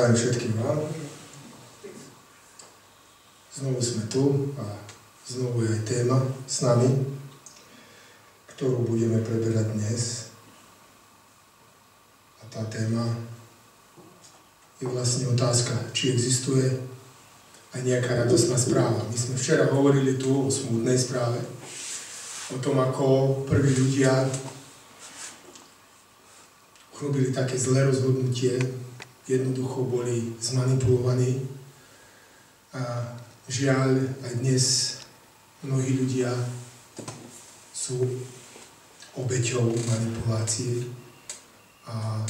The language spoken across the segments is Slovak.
Prajem všetkým vám. Znovu sme tu a znovu je aj téma s nami, ktorú budeme preberať dnes. A tá téma je vlastne otázka, či existuje aj nejaká radostná správa. My sme včera hovorili tu o smutnej správe, o tom, ako prví ľudia urobili také zlé rozhodnutie, jednoducho boli zmanipulovaní a žiaľ aj dnes mnohí ľudia sú obeťou manipulácie a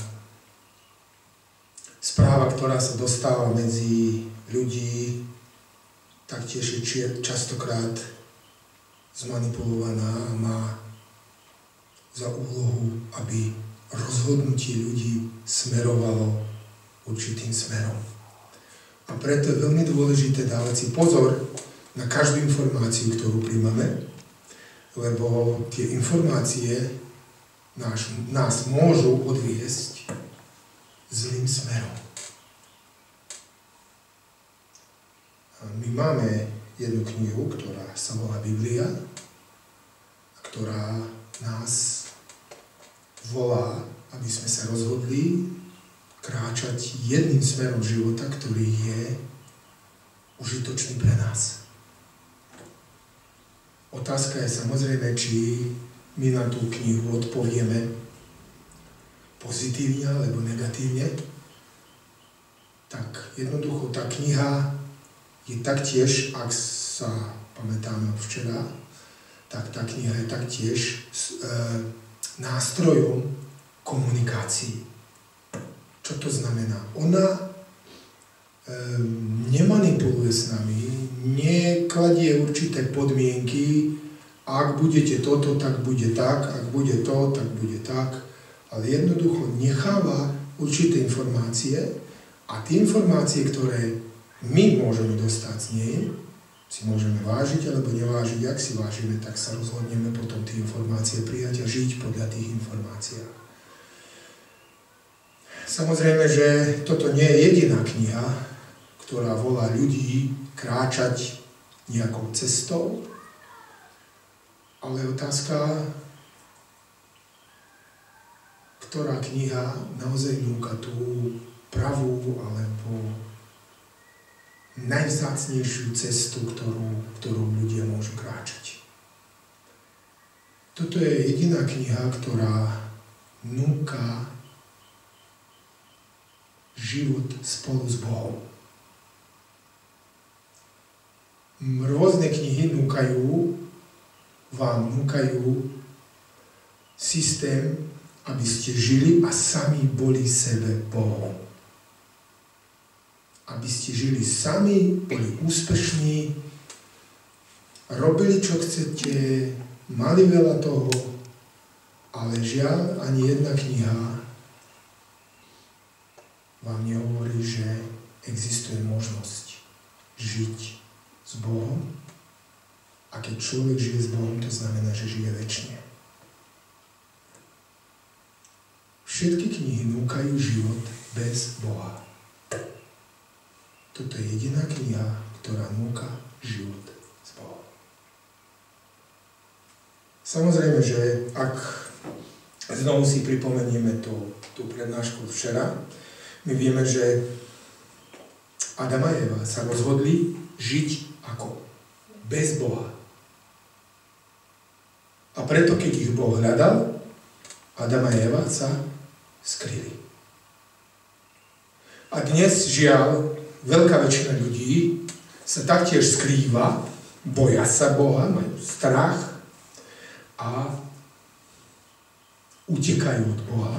správa, ktorá sa dostáva medzi ľudí, taktiež je častokrát zmanipulovaná a má za úlohu, aby rozhodnutie ľudí smerovalo určitým smerom. A preto je veľmi dôležité dávať si pozor na každú informáciu, ktorú príjmame, lebo tie informácie nás môžu odviesť zlým smerom. A my máme jednu knihu, ktorá sa volá Biblia, ktorá nás volá, aby sme sa rozhodli kráčať jedným smerom života, ktorý je užitočný pre nás. Otázka je samozrejme, či my na tú knihu odpovieme pozitívne alebo negatívne. Tak jednoducho tá kniha je taktiež, ak sa pamätáme od včera, tak tá kniha je taktiež nástrojom komunikácií. Čo to znamená? Ona nemanipuluje s nami, nekladie určité podmienky, ak budete toto, tak bude tak, ak bude to, tak bude tak, ale jednoducho necháva určité informácie a tie informácie, ktoré my môžeme dostať z nej, si môžeme vážiť alebo nevážiť. Ak si vážime, tak sa rozhodneme potom tie informácie prijať a žiť podľa tých informácií. Samozrejme, že toto nie je jediná kniha, ktorá volá ľudí kráčať nejakou cestou, ale otázka, ktorá kniha naozaj núka tú pravú alebo najvzácnejšiu cestu, ktorú ľudia môžu kráčať. Toto je jediná kniha, ktorá núka život spolu s Bohom. Rôzne knihy vám núkajú systém, aby ste žili a sami boli sebe Bohom. Aby ste žili sami, boli úspešní, robili, čo chcete, mali veľa toho, ale žiaľ, ani jedna kniha vám nehovorí, že existuje možnosť žiť s Bohom. A keď človek žije s Bohom, to znamená, že žije večne. Všetky knihy núkajú život bez Boha. Toto je jediná kniha, ktorá núka život s Bohom. Samozrejme, že ak znovu si pripomenieme tú prednášku včera, my vieme, že Adam a Eva sa rozhodli žiť ako? Bez Boha. A preto, keď ich Boh hľadal, Adam a Eva sa skryli. A dnes, žiaľ, veľká väčšina ľudí sa taktiež skrýva, boja sa Boha, majú strach a utekajú od Boha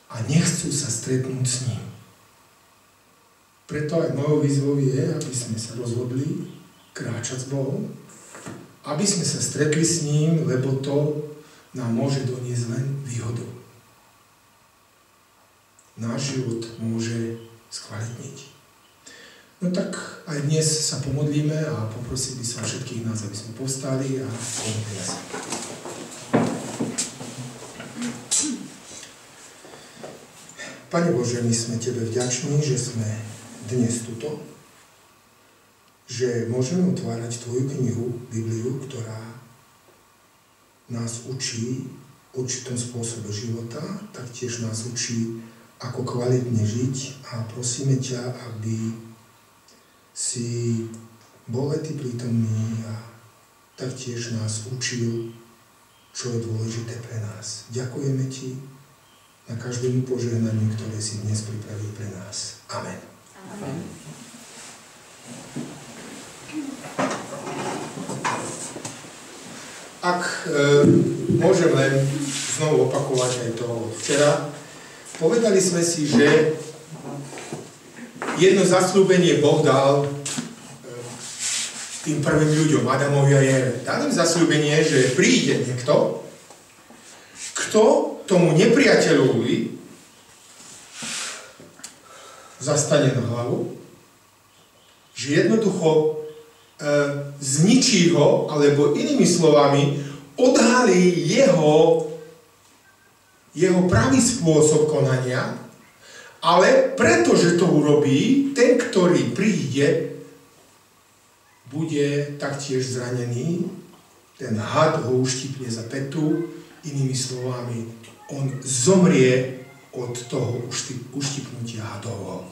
a nechcú sa stretnúť s ním. Preto aj mojou výzvou je, aby sme sa rozhodli kráčať s Bohom, aby sme sa stretli s ním, lebo to nám môže doniesť len výhodu. Náš život môže skvalitniť. No tak aj dnes sa pomodlíme a poprosím by som všetkých nás, aby sme povstali a pomodlili sa. Pane Bože, my sme Tebe vďační, že sme dnes tuto, že môžeme otvárať Tvoju knihu, Bibliu, ktorá nás učí určitom spôsobe života, taktiež nás učí, ako kvalitne žiť a prosíme ťa, aby si bol Ty prítomný a taktiež nás učil, čo je dôležité pre nás. Ďakujeme Ti na každému požehnaniu, ktoré si dnes pripravil pre nás. Amen. Amen. Ak môžem len znovu opakovať aj to včera, povedali sme si, že jedno zasľúbenie Boh dal tým prvým ľuďom, Adamovi a Eve. Dal im zasľúbenie, že príde niekto, kto tomu nepriateľovi zastane na hlavu, že jednoducho zničí ho, alebo inými slovami odhalí jeho pravý spôsob konania, ale pretože to urobí, ten, ktorý príde, bude taktiež zranený, ten had ho uštipne za petu, inými slovami, on zomrie od toho uštipnutia hadovho.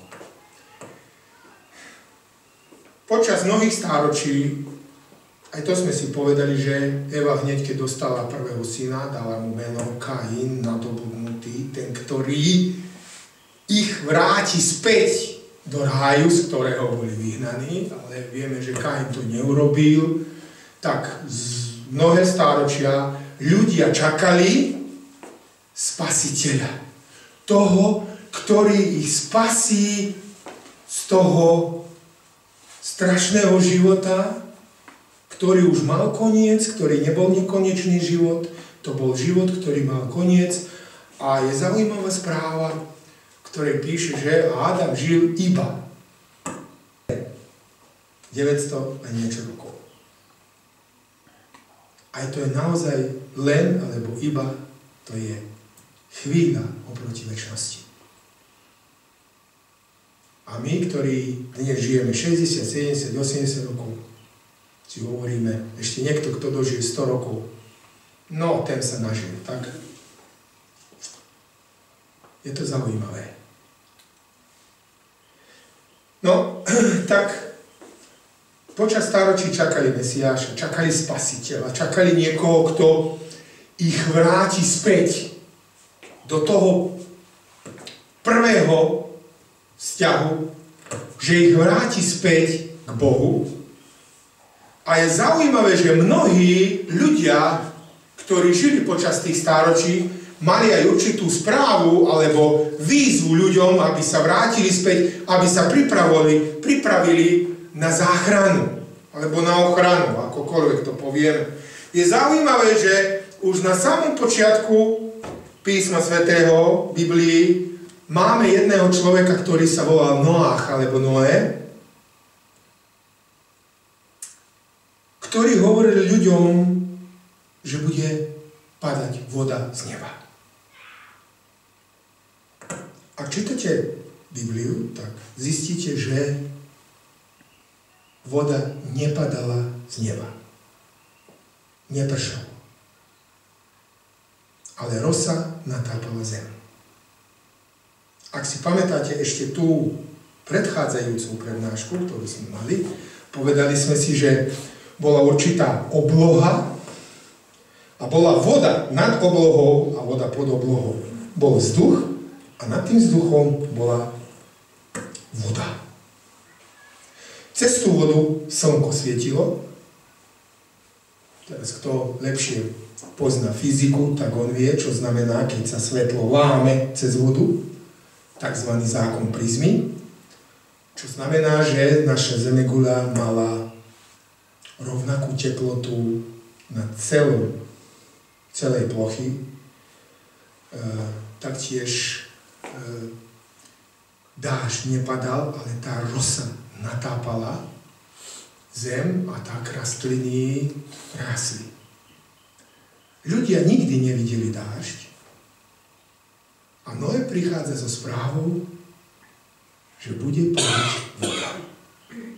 Počas mnohých stáročí, aj to sme si povedali, že Eva hneď, keď dostala prvého syna, dala mu meno Kain, nadobudnutý, ten, ktorý ich vráti späť do ráju, z ktorého boli vyhnaní, ale vieme, že Kain to neurobil, tak mnohé stáročia ľudia čakali spasiteľa. Toho, ktorý ich spasí z toho strašného života, ktorý už mal koniec, ktorý nebol nekonečný život, to bol život, ktorý mal koniec. A je zaujímavá správa, ktorej píše, že Adam žil iba 900 a niečo rokov. Aj to je naozaj len, alebo iba, to je chvíľa oproti večnosti. A my, ktorí dnes žijeme 60, 70, 80 rokov, si hovoríme, ešte niekto, kto dožije 100 rokov, no, ten sa nažil, tak? Je to zaujímavé. No, tak počas stáročí čakali Mesiáša, čakali Spasiteľa, čakali niekoho, kto ich vráti späť do toho prvého vzťahu, že ich vráti späť k Bohu. A je zaujímavé, že mnohí ľudia, ktorí žili počas tých stáročí, mali aj určitú správu alebo výzvu ľuďom, aby sa vrátili späť, aby sa pripravili na záchranu alebo na ochranu, akokoľvek to poviem. Je zaujímavé, že už na samom počiatku písma svätého Biblii máme jedného človeka, ktorý sa volal Noach alebo Noé, ktorý hovoril ľuďom, že bude padať voda z neba. Ak čítate Bibliu, tak zistíte, že voda nepadala z neba. Nepršalo. Ale rosa natápala zem. Ak si pamätáte ešte tú predchádzajúcu prednášku, ktorú sme mali, povedali sme si, že bola určitá obloha a bola voda nad oblohou a voda pod oblohou. Bol vzduch a nad tým vzduchom bola voda. Cez tú vodu slnko svietilo. Teraz kto lepšie pozná fyziku, tak on vie, čo znamená, keď sa svetlo láme cez vodu, takzvaný zákon prizmy, čo znamená, že naša zemeguľa mala rovnakú teplotu na celej plochy. Taktiež dážď nepadal, ale tá rosa natápala zem a tak rastliny rásli. Ľudia nikdy nevideli dážď, A Noé prichádza so správou, že bude prúdiť voda.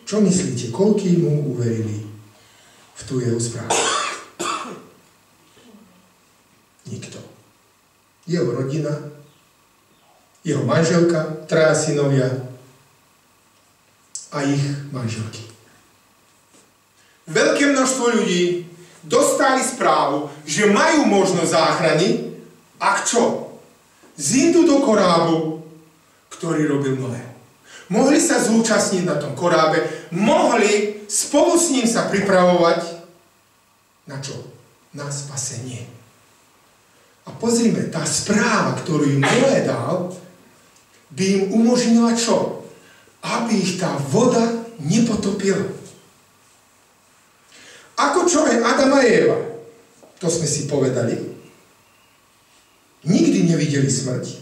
Čo myslíte, koľkí mu uverili v tú jeho správu? Nikto. Jeho rodina, jeho manželka, 3 synovia a ich manželky. Veľké množstvo ľudí dostali správu, že majú možnosť záchrany, ak čo? Zídu do korábu, ktorý robil Noé. Mohli sa zúčastniť na tom korábe, mohli spolu s ním sa pripravovať na čo? Na spasenie. A pozrime, tá správa, ktorú im Noé dal, by im umožnila čo? Aby ich tá voda nepotopila. Ako čo je Adam a Eva? To sme si povedali. Nikdy nevideli smrť.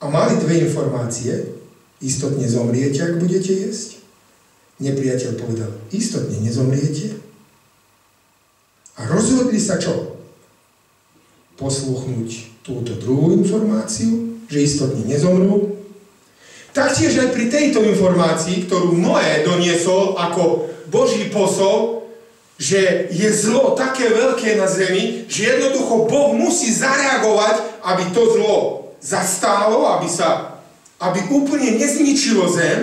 A mali 2 informácie. Istotne zomriete, ak budete jesť. Nepriateľ povedal, istotne nezomriete. A rozhodli sa čo? Posluchnúť túto druhú informáciu, že istotne nezomrú. Taktiež aj pri tejto informácii, ktorú Noé doniesol ako Boží posol, že je zlo také veľké na zemi, že jednoducho Boh musí zareagovať, aby to zlo zastálo, aby úplne nezničilo zem.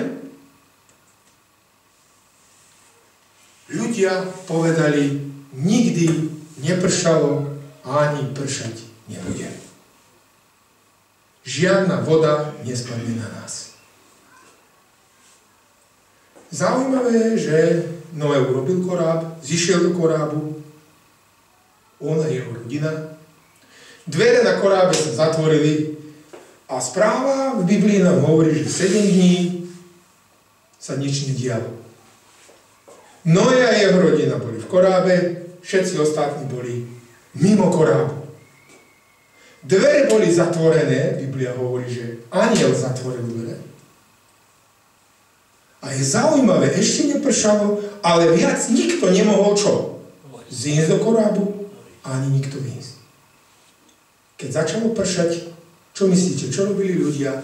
Ľudia povedali, nikdy nepršalo a ani pršať nebude. Žiadna voda nespadne na nás. Zaujímavé je, že Noé urobil koráb, zišiel do korábu, on a jeho rodina. Dvere na korábe sa zatvorili a správa v Biblii nám hovorí, že 7 dní sa nič nedialo. Noé a jeho rodina boli v korábe, všetci ostatní boli mimo korábu. Dvere boli zatvorené, Biblia hovorí, že anjel zatvoril dvere. A je zaujímavé, ešte nepršalo, ale viac nikto nemohol čo? Zísť do korábu, ani nikto výjsť. Keď začalo pršať, čo myslíte, čo robili ľudia,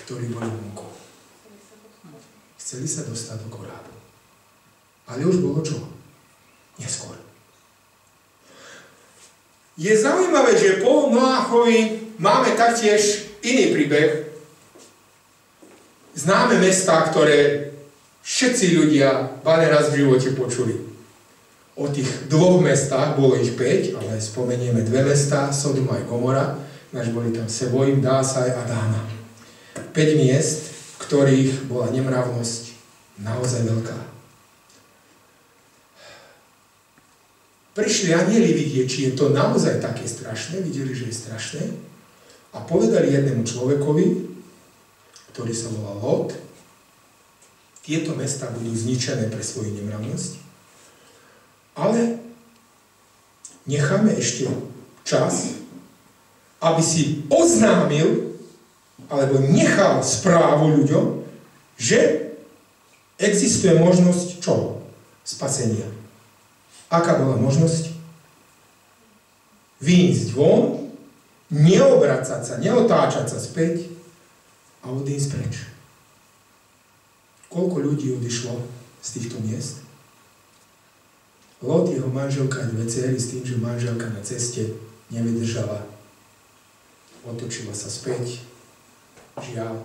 ktorí boli vonku? Chceli sa dostať do korábu. Ale už bolo čo? Neskôr. Je zaujímavé, že po Noáchovi máme taktiež iný príbeh. Známe mestá, ktoré všetci ľudia bane raz v živote počuli. O tých 2 mestách, bolo ich 5, ale spomenieme 2 mestá, Sodom a Gomora, naž boli tam Sebojim, Dásaj a Dána. 5 miest, v ktorých bola nemravnosť naozaj veľká. Prišli anjeli vidieť, či je to naozaj také strašné, videli, že je strašné, a povedali jednému človekovi, ktorý sa volal Lot, tieto mestá budú zničené pre svoju nemravnosť, ale necháme ešte čas, aby si oznámil, alebo nechal správu ľuďom, že existuje možnosť čoho? Spasenia. Aká bola možnosť? Výjsť von, neobracať sa, neotáčať sa späť a odísť preč. Koľko ľudí odišlo z týchto miest? Lot, jeho manželka a 2 dcery s tým, že manželka na ceste nevydržala. Otočila sa späť. Žiaľ,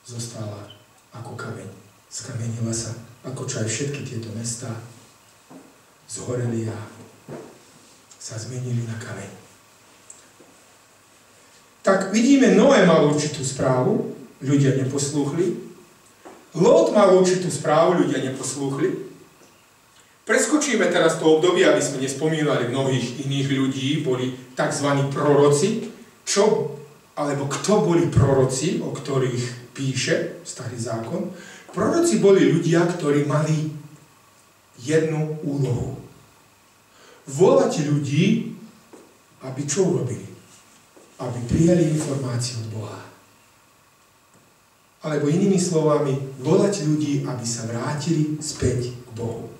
zostala ako kameň. Skamenila sa, ako čo aj všetky tieto mestá zhoreli a sa zmenili na kameň. Tak vidíme, Noé mal určitú správu, ľudia neposlúchli. Lot mal určitú správu, ľudia neposlúchli. Preskočíme teraz to obdobie, aby sme nespomínali mnohých iných ľudí, boli tzv. Proroci. Alebo kto boli proroci, o ktorých píše Starý zákon? Proroci boli ľudia, ktorí mali jednu úlohu. Volať ľudí, aby čo urobili? Aby prijali informáciu od Boha. Alebo inými slovami, volať ľudí, aby sa vrátili späť k Bohu.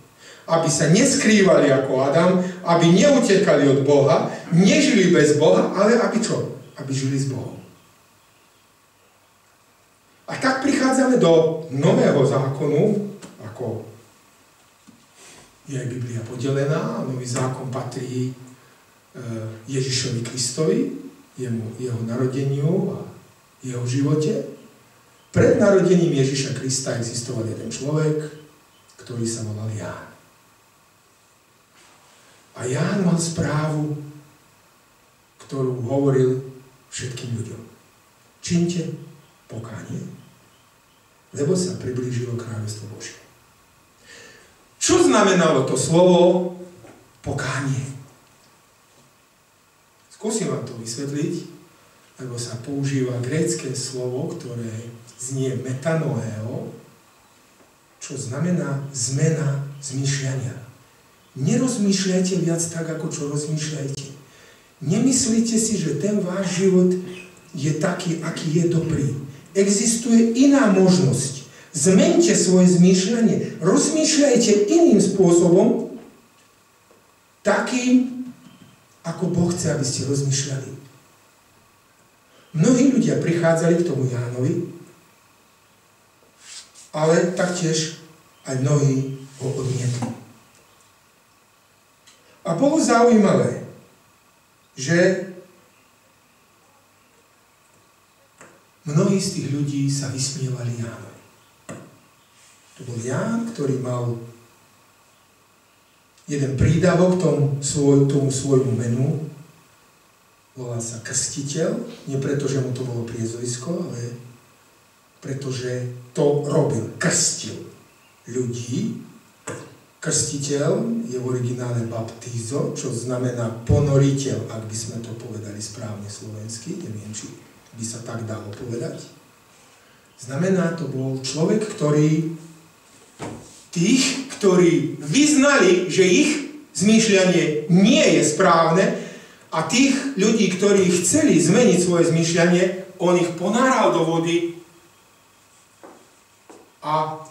aby sa neskrývali ako Adam, aby neutekali od Boha, nežili bez Boha, ale aby čo? Aby žili s Bohom. A tak prichádzame do nového zákonu, ako je aj Biblia podelená, a nový zákon patrí Ježišovi Kristovi, jeho narodeniu a jeho živote. Pred narodením Ježiša Krista existoval jeden človek, ktorý sa volal Ján. A Ján mal správu, ktorú hovoril všetkým ľuďom. Čiňte pokánie, lebo sa priblížilo kráľovstvo Božie. Čo znamenalo to slovo pokánie? Skúsim vám to vysvetliť, lebo sa používa grécke slovo, ktoré znie metanoeo, čo znamená zmena zmýšľania. Nerozmýšľajte viac tak, ako čo rozmýšľajte. Nemyslíte si, že ten váš život je taký, aký je dobrý. Existuje iná možnosť. Zmeňte svoje zmýšľanie. Rozmýšľajte iným spôsobom, takým, ako Boh chce, aby ste rozmýšľali. Mnohí ľudia prichádzali k tomu Jánovi, ale taktiež aj mnohí ho odmietli. A bolo zaujímavé, že mnohí z tých ľudí sa vysmievali Jánovi. To bol Ján, ktorý mal jeden prídavok tomu svojmu menu. Volal sa Krstiteľ, nie preto, že mu to bolo priezvisko, ale pretože to robil, krstil ľudí. Krstiteľ je v originále baptizo, čo znamená ponoriteľ, ak by sme to povedali správne slovensky, neviem, či by sa tak dalo povedať. Znamená, to bol človek, ktorý tých, ktorí vyznali, že ich zmýšľanie nie je správne, a tých ľudí, ktorí chceli zmeniť svoje zmýšľanie, on ich ponáral do vody a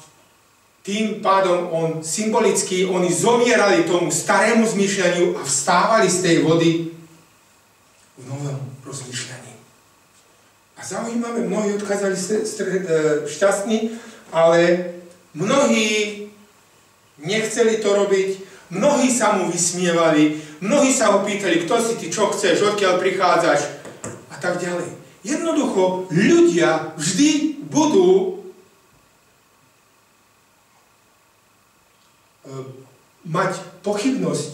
tým pádom symbolicky oni zomierali tomu starému zmýšľaniu a vstávali z tej vody v novom rozmýšľaní. A zaujímavé, mnohí odchádzali šťastní, ale mnohí nechceli to robiť, mnohí sa mu vysmievali, mnohí sa ho pýtali, kto si ty, čo chceš, odkiaľ prichádzaš a tak ďalej. Jednoducho, ľudia vždy budú mať pochybnosť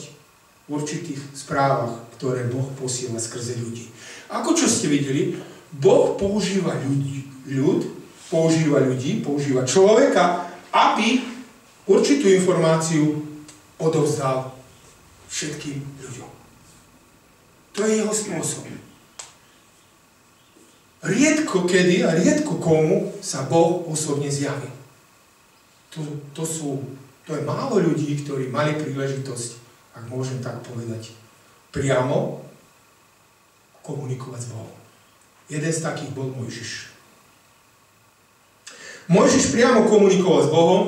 v určitých správach, ktoré Boh posiela skrze ľudí. Ako čo ste videli, Boh používa používa človeka, aby určitú informáciu odovzdal všetkým ľuďom. To je jeho spôsob. Riedko kedy a riedko komu sa Boh osobne zjaví. To je málo ľudí, ktorí mali príležitosť, ak môžem tak povedať, priamo komunikovať s Bohom. Jeden z takých bol Mojžiš. Mojžiš priamo komunikoval s Bohom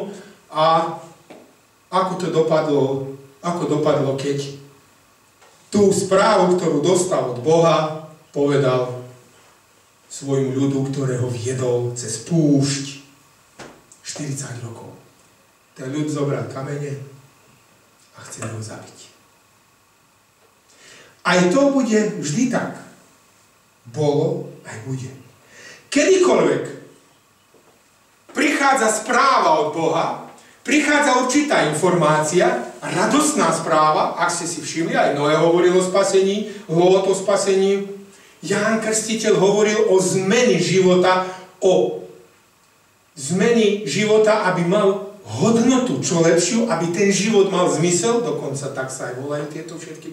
a ako dopadlo, keď tú správu, ktorú dostal od Boha, povedal svojmu ľudu, ktorého viedol cez púšť 40 rokov. Ten ľud zobral kamene a chce ho zabiť. Aj to bude vždy tak. Bolo, aj bude. Kedykoľvek prichádza správa od Boha, prichádza určitá informácia, radostná správa, ak ste si všimli, aj Noé hovoril o spasení, Lót o spasení, Ján Krstiteľ hovoril o zmeni života, aby mal hodnotu, čo lepšiu, aby ten život mal zmysel, dokonca tak sa aj volajú tieto všetky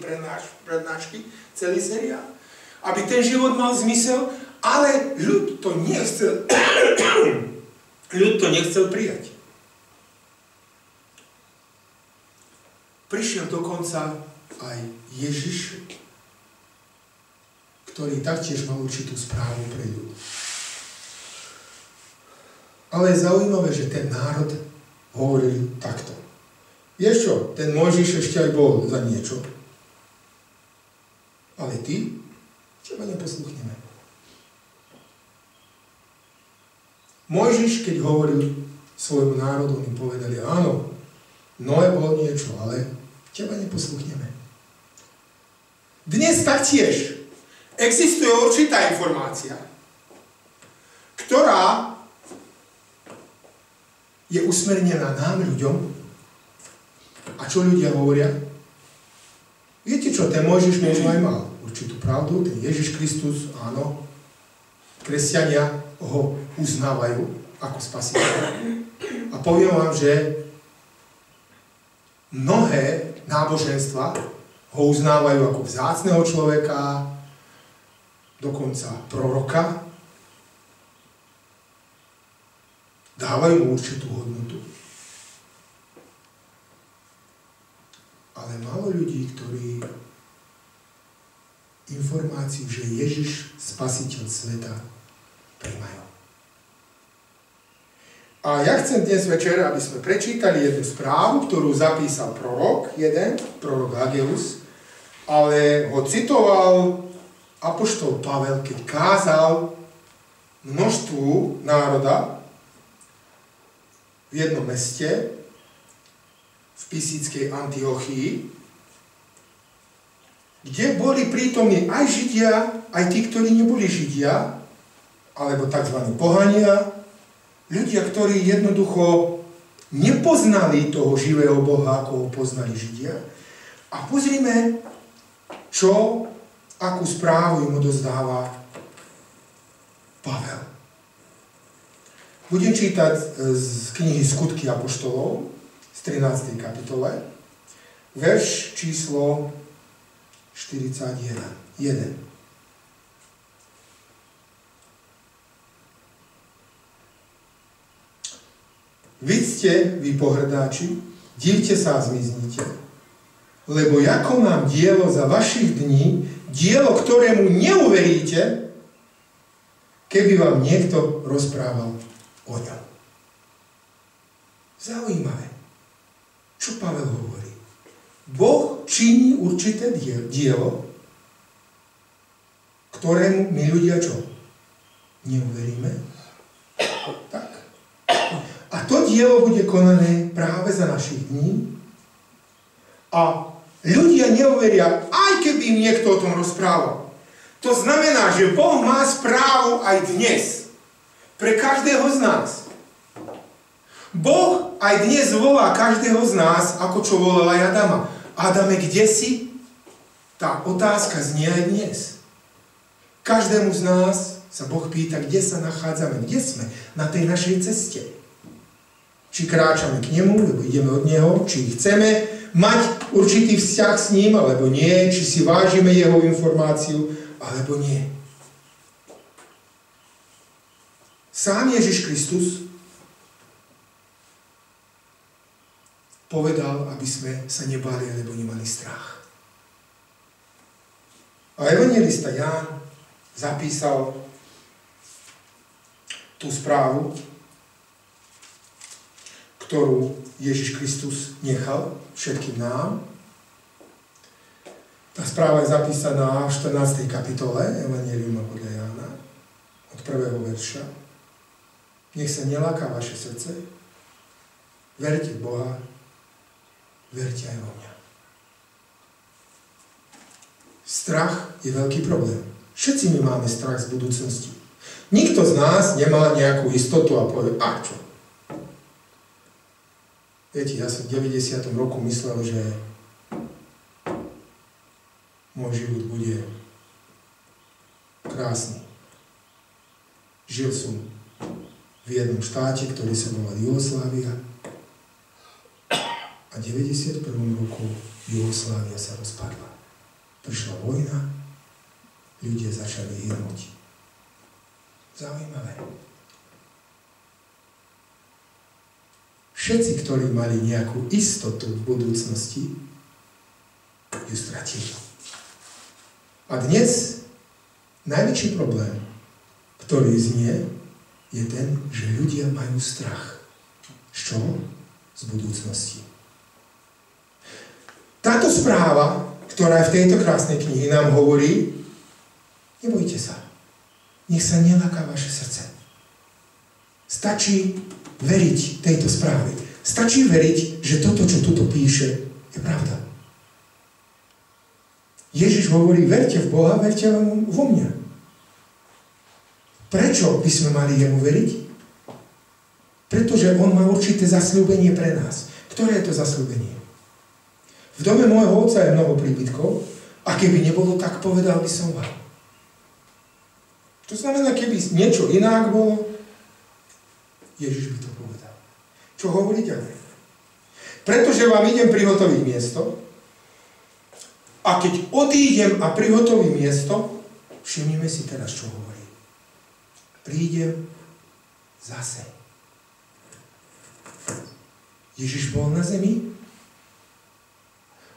prednášky, celý seriál, aby ten život mal zmysel, ale ľud to nechcel prijať. Prišiel dokonca aj Ježiš, ktorý taktiež mal určitú správu pre ľud. Ale je zaujímavé, že ten národ hovoril takto. Vieš čo, ten Mojžiš ešte aj bol za niečo. Ale ty, teba neposluchneme. Mojžiš, keď hovoril svojmu národu, oni povedali, áno, Noé bol niečo, ale teba neposluchneme. Dnes taktiež existuje určitá informácia, ktorá je usmernená nám, ľuďom. A čo ľudia hovoria? Viete čo, ten Mojžiš možno aj mal určitú pravdu, ten Ježiš Kristus, áno, kresťania ho uznávajú ako spasiteľa. A poviem vám, že mnohé náboženstva ho uznávajú ako vzácneho človeka, dokonca proroka, dávajú mu určitú hodnotu. Ale málo ľudí, ktorí informáciu, že Ježiš, spasiteľ sveta, prijímajú. A ja chcem dnes večer, aby sme prečítali jednu správu, ktorú zapísal prorok Hageus, ale ho citoval apoštol Pavel, keď kázal množstvu národa v jednom meste, v Pisickej Antiochii, kde boli prítomní aj Židia, aj tí, ktorí neboli Židia, alebo tzv. Pohania, ľudia, ktorí jednoducho nepoznali toho živého Boha, ako ho poznali Židia. A pozrime, akú správu im odozdáva Pavel. Budem čítať z knihy Skutky apoštolov, z 13. kapitole, verš číslo 41. Vidzte, vy pohrdáči, divte sa a zmiznite, lebo ako mám dielo za vašich dní, dielo, ktorému neuveríte, keby vám niekto rozprával o ňom. Zaujímavé. Čo Pavel hovorí? Boh činí určité dielo, ktorému my ľudia čo? Neuveríme? Tak. A to dielo bude konané práve za našich dní. A ľudia neuveria, aj keby im niekto o tom rozprával. To znamená, že Boh má správu aj dnes. Pre každého z nás. Boh aj dnes volá každého z nás, ako čo volal aj Adama. Adame, kde si? Tá otázka znie aj dnes. Každému z nás sa Boh pýta, kde sa nachádzame, kde sme na tej našej ceste. Či kráčame k nemu, lebo ideme od neho, či chceme mať určitý vzťah s ním, alebo nie, či si vážime jeho informáciu, alebo nie. Sám Ježiš Kristus povedal, aby sme sa nebali, alebo nemali strach. A evanjelista Ján zapísal tú správu, ktorú Ježiš Kristus nechal všetkým nám. Tá správa je zapísaná v 14. kapitole Evanjeliuma podľa Jána, od 1. verša. Nech sa neláka vaše srdce, verte v Boha, verte aj vo mňa. Strach je veľký problém. Všetci my máme strach z budúcnosti. Nikto z nás nemá nejakú istotu a povie, a čo? Viete, ja som v 90. roku myslel, že môj život bude krásny. Žil som v jednom štáte, ktorý sa volal Jugoslávia, a v 91. roku Jugoslávia sa rozpadla. Prišla vojna, ľudia začali hynúť. Zaujímavé. Všetci, ktorí mali nejakú istotu v budúcnosti, ju stratili. A dnes najväčší problém, ktorý znie, je ten, že ľudia majú strach. Z čoho? Z budúcnosti. Táto správa, ktorá je v tejto krásnej knihe, nám hovorí, nebojte sa, nech sa neláka vaše srdce. Stačí veriť tejto správe. Stačí veriť, že toto, čo tuto píše, je pravda. Ježiš hovorí, verte v Boha, verte vo mňa. Prečo by sme mali jemu veriť? Pretože on má určité zasľúbenie pre nás. Ktoré je to zasľúbenie? V dome môjho otca je mnoho príbytkov a keby nebolo, tak povedal by som vám. To znamená, keby niečo inak bolo, Ježiš by to povedal. Čo hovorí ďalej? Pretože vám idem prihotoviť miesto a keď odídem a prihotovím miesto, všimnime si teraz, čo hovorí. Prídem zase. Ježiš bol na zemi,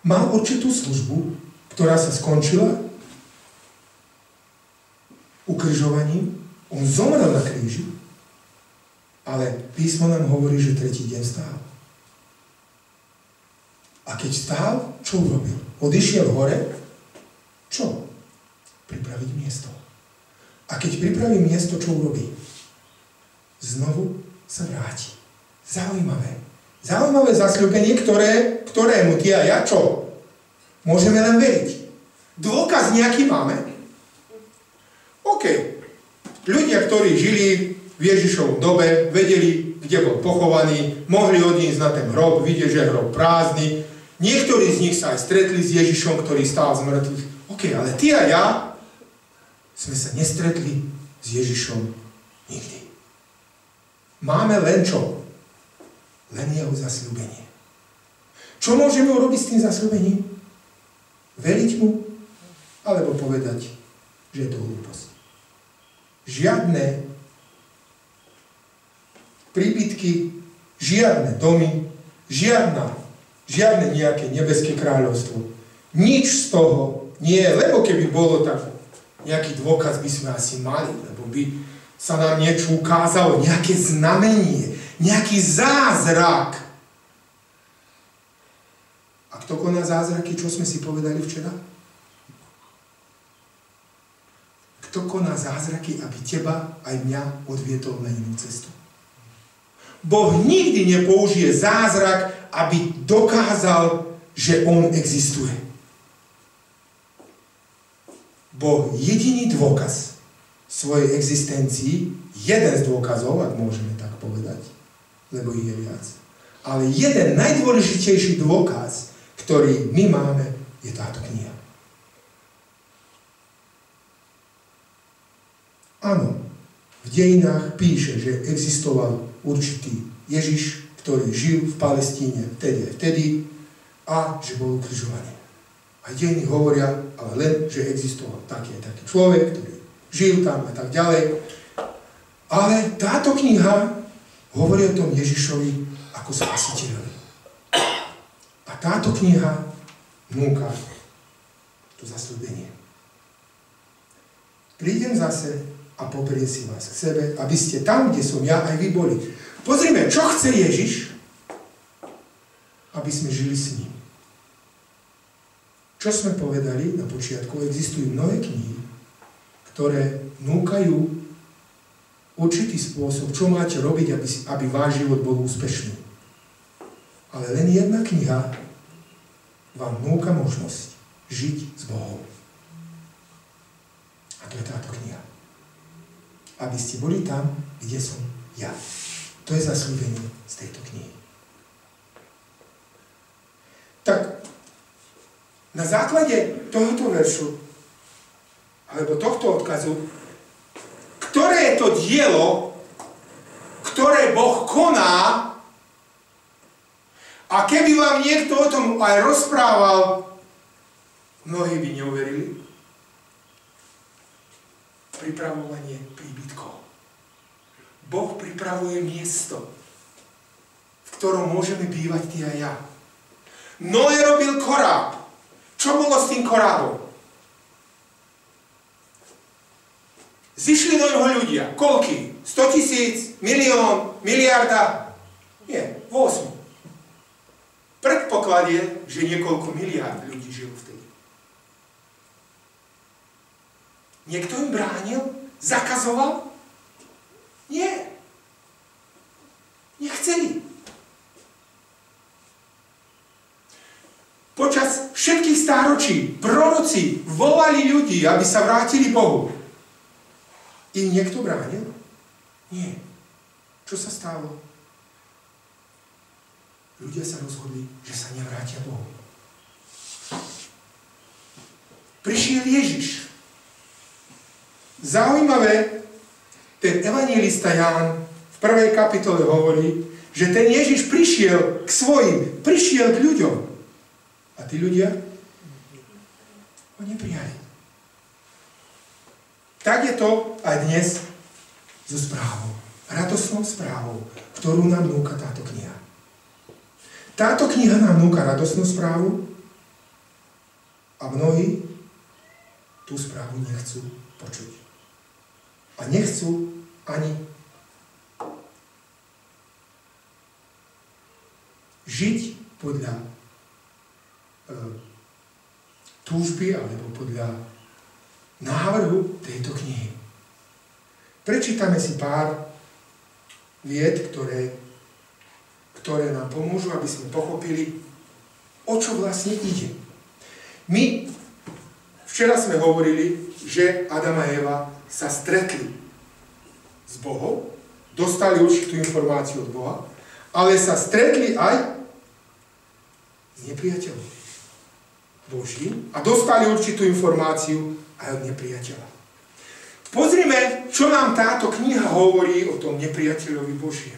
mal určitú službu, ktorá sa skončila ukrižovaním. On zomrel na kríži, ale písmo nám hovorí, že tretí deň stál. A keď stál, čo urobil? Odišiel hore? Čo? Pripraviť miesto. A keď pripraví miesto, čo urobí? Znovu sa vráti. Zaujímavé. Zaujímavé zasľúbenie, ktorému ty a ja čo? Môžeme len veriť. Dôkaz nejaký máme? OK. Ľudia, ktorí žili v Ježišovom dobe, vedeli, kde bol pochovaný, mohli odísť na ten hrob, vidieť, že je hrob prázdny. Niektorí z nich sa aj stretli s Ježišom, ktorý stál z mŕtvych. OK, ale ty a ja sme sa nestretli s Ježišom nikdy. Máme len čo? Len jeho zasľúbenie. Čo môžeme urobiť s tým zasľúbením? Veriť mu? Alebo povedať, že je to hlúposť. Žiadne príbytky, žiadne domy, žiadne nejaké nebeské kráľovstvo. Nič z toho nie je, lebo keby bolo tak, nejaký dôkaz by sme asi mali, lebo by sa nám niečo ukázalo, nejaké znamenie, nejaký zázrak. A kto koná zázraky, čo sme si povedali včera? Kto koná zázraky, aby teba aj mňa odvietol na inú cestu? Boh nikdy nepoužije zázrak, aby dokázal, že on existuje. Boh jediný dôkaz svojej existencii, jeden z dôkazov, ak môžeme tak povedať, lebo ich je viac, ale jeden najdôležitejší dôkaz, ktorý my máme, je táto kniha. Áno, v dejinách píše, že existoval určitý Ježiš, ktorý žil v Palestíne vtedy a že bol ukrižovaný. A dejiny hovoria, ale len, že existoval taký človek, ktorý žil tam a tak ďalej. Ale táto kniha hovorí o tom Ježišovi ako spasiteľovi. A táto kniha núka to zasľúbenie. Prídem zase a poberiem si vás k sebe, aby ste tam, kde som ja, aj vy boli. Pozrime, čo chce Ježiš, aby sme žili s ním. Čo sme povedali na počiatku, existujú mnohé knihy, ktoré núkajú určitý spôsob, čo máte robiť, aby váš život bol úspešný. Ale len jedna kniha vám núka možnosť žiť s Bohom. A to je táto kniha. Aby ste boli tam, kde som ja. To je zasľúbenie z tejto knihy. Tak, na základe tohoto veršu, alebo tohto odkazu, ktoré je to dielo, ktoré Boh koná, a keby vám niekto o tom aj rozprával, mnohí by neuverili. Pripravovanie príbytkov. Boh pripravuje miesto, v ktorom môžeme bývať ty a ja. Noé robil koráb. Čo bolo s tým korábom? Zišli do ňoho ľudia. Koľky? 100 000? Milión? Miliarda? Nie, 8. Predpoklad je, že niekoľko miliárd ľudí žilo vtedy. Niekto im bránil? Zakazoval? Nie. Nechceli. Počas všetkých stáročí proroci volali ľudí, aby sa vrátili Bohu. Im niekto bránil? Nie. Čo sa stalo? Ľudia sa rozhodli, že sa nevrátia Bohu. Prišiel Ježiš. Zaujímavé, ten evanjelista Ján v 1. kapitole hovorí, že ten Ježiš prišiel k svojim, prišiel k ľuďom. A tí ľudia ho neprijali. Tak je to aj dnes so správou. Radosnou správou, ktorú nám núka táto kniha. Táto kniha nám núka radosnú správu a mnohí tú správu nechcú počuť. A nechcú ani žiť podľa túžby alebo podľa návrhu tejto knihy. Prečítame si pár vied, ktoré nám pomôžu, aby sme pochopili, o čo vlastne ide. My včera sme hovorili, že Adam a Eva sa stretli s Bohom, dostali určitú informáciu od Boha, ale sa stretli aj s nepriateľom Božím a dostali určitú informáciu aj od nepriateľa. Pozrime, čo nám táto kniha hovorí o tom nepriateľovi Božiem.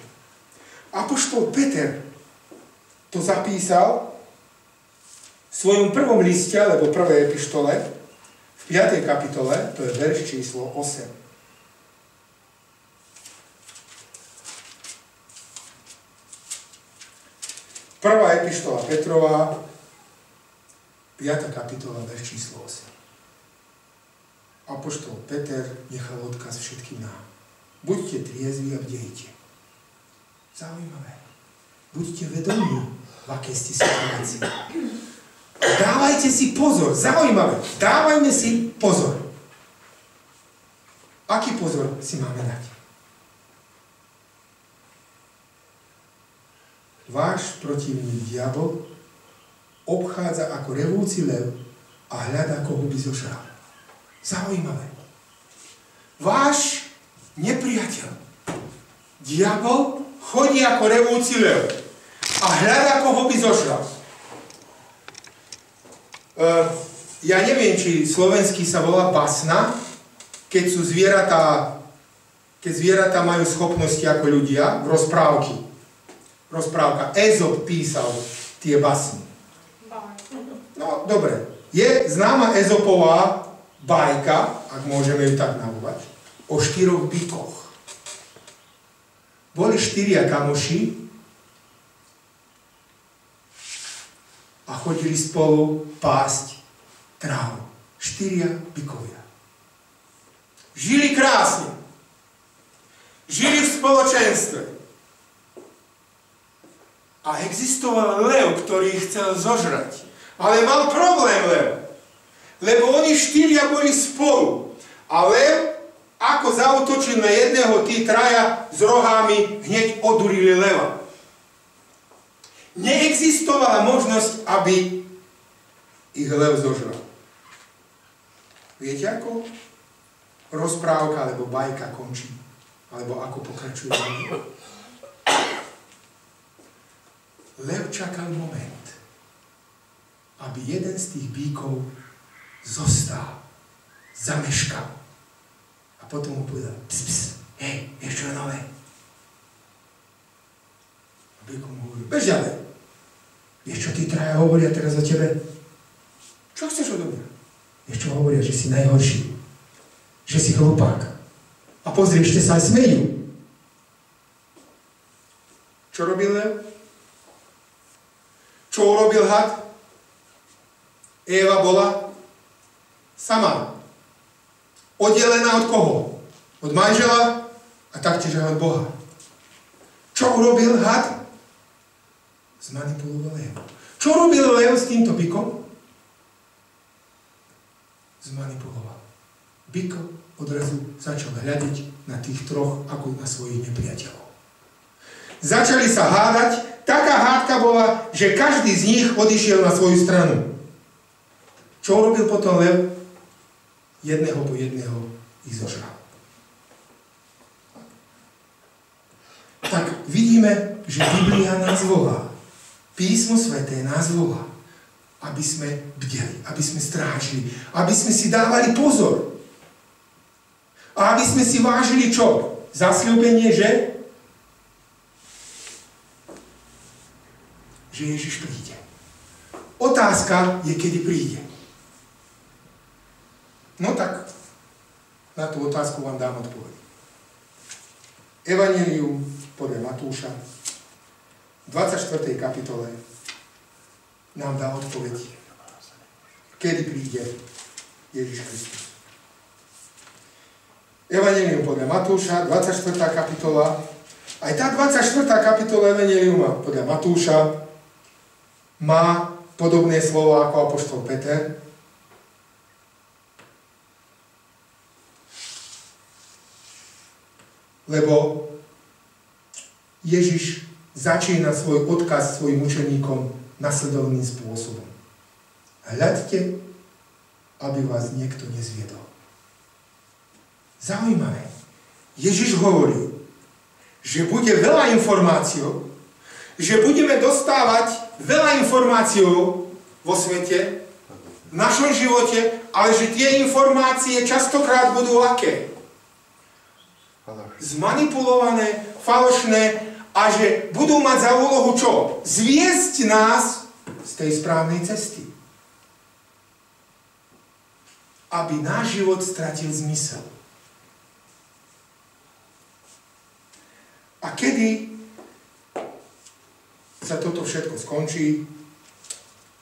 Apoštol Peter to zapísal v svojom prvom liste, alebo prvej epištole, v 5. kapitole, to je verš číslo 8. Prvá epištola Petrova, 5. kapitola, verš číslo 8. Apoštol Peter nechal odkaz všetkým nám. Buďte triezvi a bdejte. Zaujímavé. Buďte vedomí, v akej ste situácii. Dávajte si pozor. Zaujímavé. Dávajme si pozor. Aký pozor si máme dať? Váš protivník diabol obchádza ako revúci lev a hľadá, koho by zožral. Zaujímavé. Váš nepriateľ, diabol, chodí ako revúci lev a hľadá, koho by zožral. Ja neviem, či slovenský sa volá basna, keď sú zvieratá, keď zvieratá majú schopnosti ako ľudia, rozprávky. Rozprávka. Ezop písal tie basny. No, dobre. Je známa Ezopová bajka, ak môžeme ju tak nazvať, o 4 bykoch. Boli 4 kamoši a chodili spolu pásť trávu. 4 bykovia. Žili krásne. Žili v spoločenstve. A existoval lev, ktorý ich chcel zožrať. Ale mal problém lev. Lebo oni 4 boli spolu. A lev, ako zaútočil na jedného, tí 3 s rohami hneď odurili leva. Neexistovala možnosť, aby ich lev zožral. Viete, ako rozprávka alebo bajka končí? Alebo ako pokračuje? Lev čakal moment, aby jeden z tých bíkov zostal, zameškal. A potom mu povedal, ps, ps, hej, vieš čo je nové? A bík mu hovorí, bež ďalej. Vieš čo tí 3 hovoria teraz o tebe? Čo chceš odo mňa? Vieš čo hovoria, že si najhorší, že si hlupák. A pozri, ešte sa aj smejú. Čo robil lev? Čo urobil had? Éva bola sama. Oddelená od koho? Od manžela a taktiež aj od Boha. Čo urobil had? Zmanipuloval Evu. Čo robil lev s týmto bykom? Zmanipuloval. Byko odrazu začal hľadiť na tých troch ako na svojich nepriateľov. Začali sa hádať. Taká hádka bola, že každý z nich odišiel na svoju stranu. Čo urobil potom lev? Jedného po jedného ich zožral. Tak vidíme, že Biblia nás volá. Písmo sväté nás volá, aby sme bdeli, aby sme strážili, aby sme si dávali pozor. A aby sme si vážili čo? Zasľúbenie, že Ježiš príde. Otázka je, kedy príde. No tak, na tú otázku vám dám odpoveď. Evanjelium podľa Matúša v 24. kapitole nám dá odpoveď, kedy príde Ježiš Kristus. Evanjelium podľa Matúša, 24. kapitola. Aj tá 24. kapitola Evanjeliuma podľa Matúša má podobné slova ako apoštol Peter. Lebo Ježiš začína svoj odkaz svojim učeníkom nasledovným spôsobom. Hľadte, aby vás niekto nezviedol. Zaujímavé. Ježiš hovorí, že bude veľa informácií, že budeme dostávať veľa informácií vo svete, v našom živote, ale že tie informácie častokrát budú aké? Zmanipulované, falošné a že budú mať za úlohu čo? Zviesť nás z tej správnej cesty. Aby náš život stratil zmysel. A kedy sa toto všetko skončí,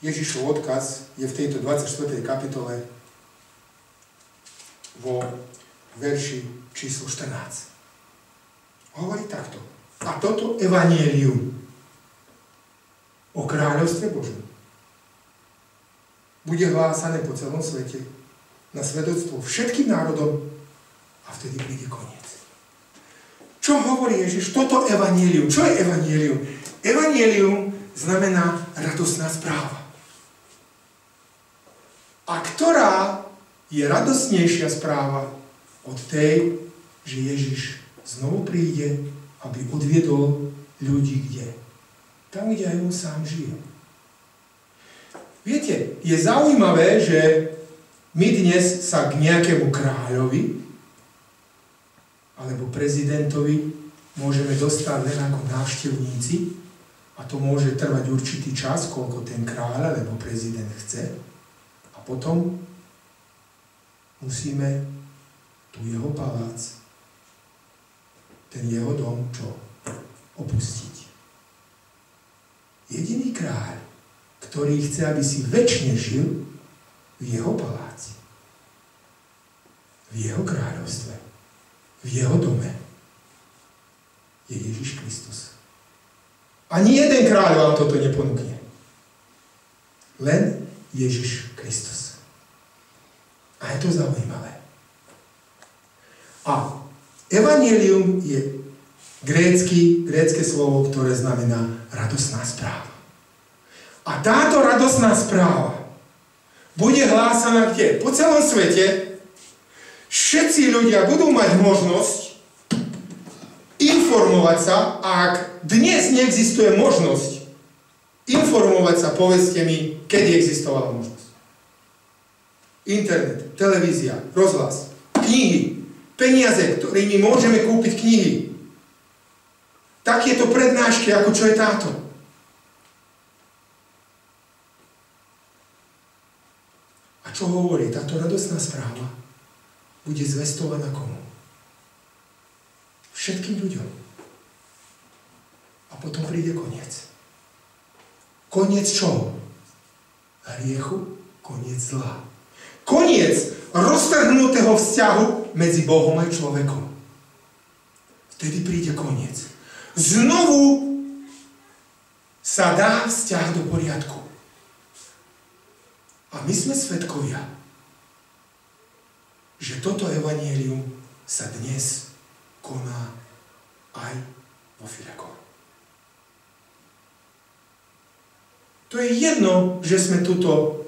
Ježišov odkaz je v tejto 24. kapitole vo verši číslo 14. Hovorí takto. A toto evanjelium o kráľovstve Božom bude hlásané po celom svete na svedectvo všetkým národom a vtedy príde koniec. Čo hovorí Ježiš? Toto evanjelium. Čo je evanjelium? Evanjelium znamená radosná správa. A ktorá je radosnejšia správa od tej, že Ježiš znovu príde, aby odviedol ľudí kde? Tam, kde aj on sám žije. Viete, je zaujímavé, že my dnes sa k nejakému kráľovi alebo prezidentovi môžeme dostať len ako návštevníci a to môže trvať určitý čas, koľko ten kráľ alebo prezident chce a potom musíme tu jeho palác, ten jeho dom, čo? Opustiť. Jediný kráľ, ktorý chce, aby si večne žil v jeho paláci, v jeho kráľovstve, v jeho dome, je Ježiš Kristus. Ani jeden kráľ vám toto neponúkne. Len Ježiš Kristus. A je to zaujímavé. A evanjelium je grécke slovo, ktoré znamená radosná správa. A táto radosná správa bude hlásaná kde? Po celom svete. Všetci ľudia budú mať možnosť informovať sa, a ak dnes neexistuje možnosť informovať sa, povedzte mi, kedy existovala možnosť. Internet, televízia, rozhlas, knihy, peniaze, ktorými môžeme kúpiť knihy. Takéto prednášky, ako čo je táto. A čo hovorí? Táto radosná správa bude zvestovaná komu? Všetkým ľuďom. A potom príde koniec. Koniec čoho? Hriechu, koniec zla. Koniec roztrhnutého vzťahu medzi Bohom a človekom. Vtedy príde koniec. Znovu sa dá vzťah do poriadku. A my sme svedkovia, že toto evanjelium sa dnes koná aj vo Filekoch. To je jedno, že sme tuto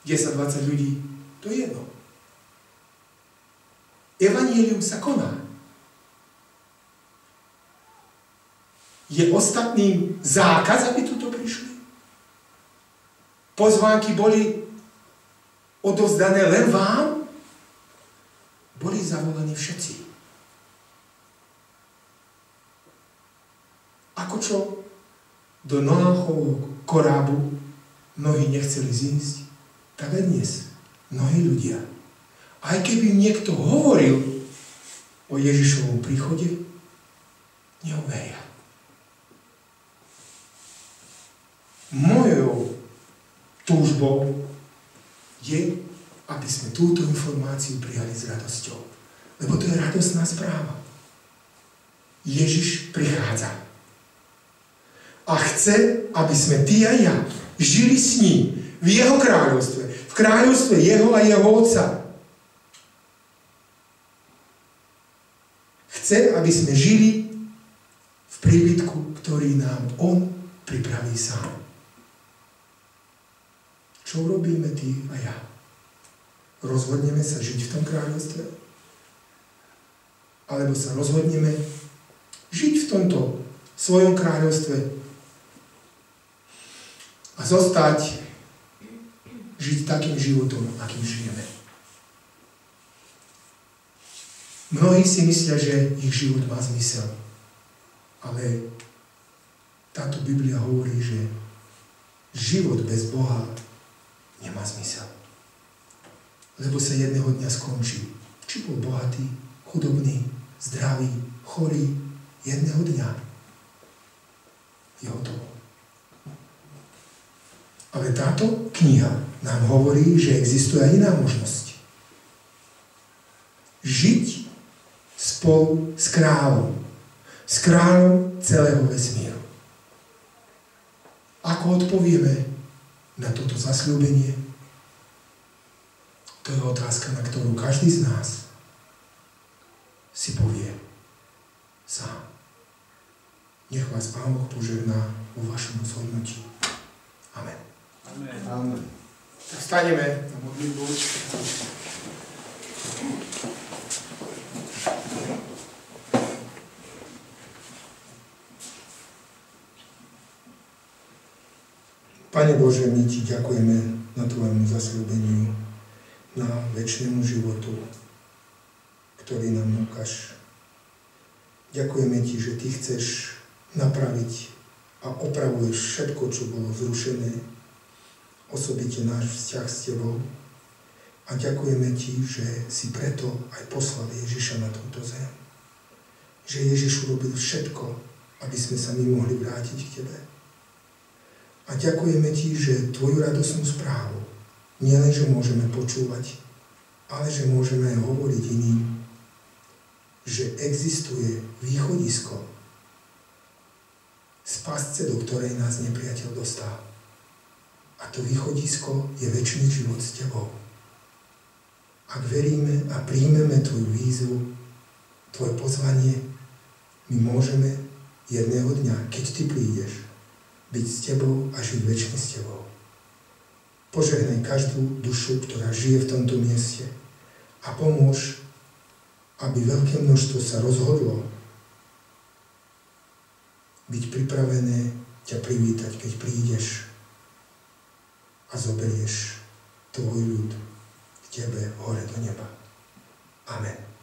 10-20 ľudí. To je jedno. Evanjelium sa koná. Je ostatným zákaz, aby tuto prišli? Pozvánky boli odovzdané len vám? Boli zavolaní všetci. Ako čo do Noáchovho korábu mnohí nechceli zísť, tak aj dnes mnohí ľudia, aj keby niekto hovoril o Ježišovom príchode, neuveria. Mojou túžbou je, aby sme túto informáciu prijali s radosťou. Lebo to je radostná správa. Ježiš prichádza. A chce, aby sme ty a ja žili s ním v jeho kráľovstve. V kráľovstve jeho a jeho otca. Chce, aby sme žili v príbytku, ktorý nám on pripraví sám. Čo urobíme ty a ja? Rozhodneme sa žiť v tom kráľovstve? Alebo sa rozhodneme žiť v tomto svojom kráľovstve a zostať žiť takým životom, akým žijeme? Mnohí si myslia, že ich život má zmysel. Ale táto Biblia hovorí, že život bez Boha nemá zmysel. Lebo sa jedného dňa skončí. Či bol bohatý, chudobný, zdravý, chorý, jedného dňa je hotovo. Ale táto kniha nám hovorí, že existuje aj iná možnosť. Žiť spolu s kráľom. S kráľom celého vesmíru. Ako odpovieme na toto zasľúbenie? To je otázka, na ktorú každý z nás si povie sám. Nech vás Pán Boh požehná vo vašom rozhodnutí. Amen. Amen. Amen. Tak staneme na modlitbu. Pane Bože, my Ti ďakujeme na Tvojemu zasľúbeniu, na večnému životu, ktorý nám núkaš. Ďakujeme Ti, že Ty chceš napraviť a opravuješ všetko, čo bolo zrušené, osobite náš vzťah s Tebou. A ďakujeme Ti, že si preto aj poslal Ježiša na túto zem. Že Ježiš urobil všetko, aby sme sa my mohli vrátiť k Tebe. A ďakujeme Ti, že Tvoju radosnú správu nielen, že môžeme počúvať, ale že môžeme aj hovoriť iným, že existuje východisko z pasce, do ktorej nás nepriateľ dostal. A to východisko je večný život s Tebou. Ak veríme a príjmeme Tvoju výzvu, Tvoje pozvanie, my môžeme jedného dňa, keď Ty prídeš, byť s Tebou a žiť večne s Tebou. Požehnaj každú dušu, ktorá žije v tomto mieste a pomôž, aby veľké množstvo sa rozhodlo byť pripravené ťa privítať, keď prídeš a zoberieš tvoj ľud k Tebe hore do neba. Amen.